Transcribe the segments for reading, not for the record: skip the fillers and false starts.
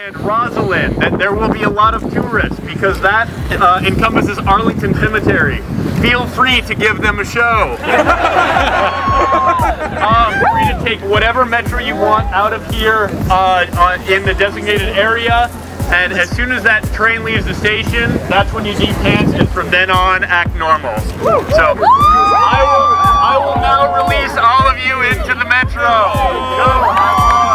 and Rosalind, that there will be a lot of tourists because that encompasses Arlington Cemetery. Feel free to give them a show. Free to take whatever metro you want out of here in the designated area. And as soon as that train leaves the station, that's when you de-pants, and from then on, act normal. So, I will now release all of you into the metro. Go, have fun.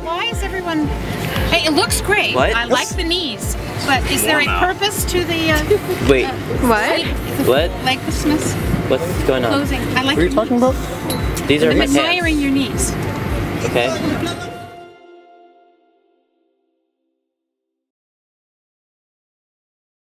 Why is everyone... Hey, it looks great. What? I like the knees. But is there a purpose to the... Wait. What? What? Like the Smiths What's going on? closing. I like What are you talking about? These are I'm my pants. admiring your knees. Okay.